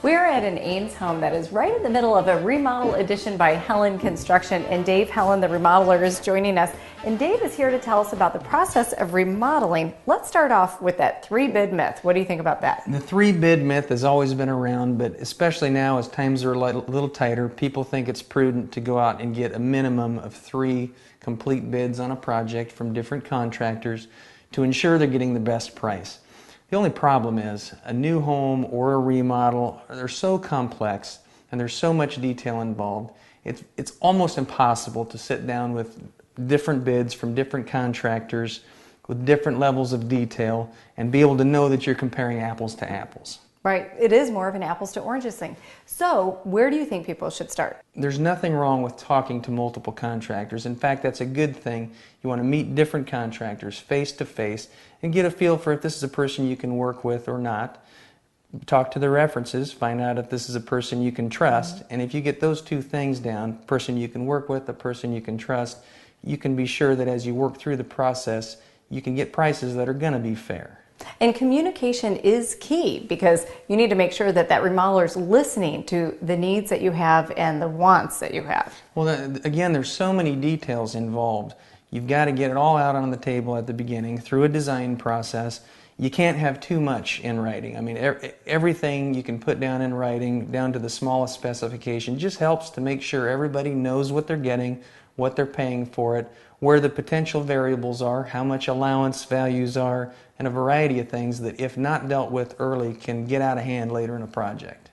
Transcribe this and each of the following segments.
We're at an Ames home that is right in the middle of a remodel addition by Helland Construction, and Dave Helland, the remodeler, is joining us. And Dave is here to tell us about the process of remodeling. Let's start off with that three-bid myth. What do you think about that? The three-bid myth has always been around, but especially now as times are a little tighter, people think it's prudent to go out and get a minimum of 3 complete bids on a project from different contractors to ensure they're getting the best price. The only problem is a new home or a remodel, they're so complex and there's so much detail involved. It's almost impossible to sit down with different bids from different contractors with different levels of detail and be able to know that you're comparing apples to apples. Right. It is more of an apples to oranges thing. So where do you think people should start? There's nothing wrong with talking to multiple contractors. In fact, that's a good thing. You want to meet different contractors face to face and get a feel for if this is a person you can work with or not. Talk to the references, find out if this is a person you can trust, and if you get those two things down, person you can work with, a person you can trust, you can be sure that as you work through the process, you can get prices that are going to be fair. And communication is key because you need to make sure that that remodeler is listening to the needs that you have and the wants that you have. Well, again, there's so many details involved. You've got to get it all out on the table at the beginning through a design process. You can't have too much in writing. I mean, everything you can put down in writing, down to the smallest specification, just helps to make sure everybody knows what they're getting, what they're paying for it, where the potential variables are, how much allowance values are, and a variety of things that, if not dealt with early, can get out of hand later in a project.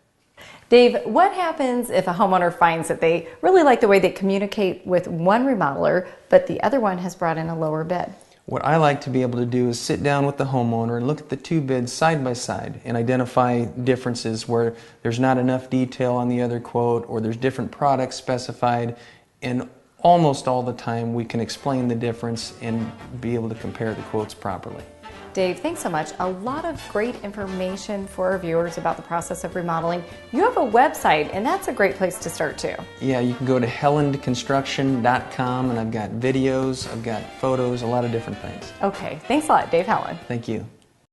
Dave, what happens if a homeowner finds that they really like the way they communicate with one remodeler, but the other one has brought in a lower bid? What I like to be able to do is sit down with the homeowner and look at the two bids side by side and identify differences where there's not enough detail on the other quote or there's different products specified, and almost all the time we can explain the difference and be able to compare the quotes properly. Dave, thanks so much. A lot of great information for our viewers about the process of remodeling. You have a website, and that's a great place to start too. Yeah, you can go to hellandconstruction.com, and I've got videos, I've got photos, a lot of different things. Okay, thanks a lot, Dave Helland. Thank you.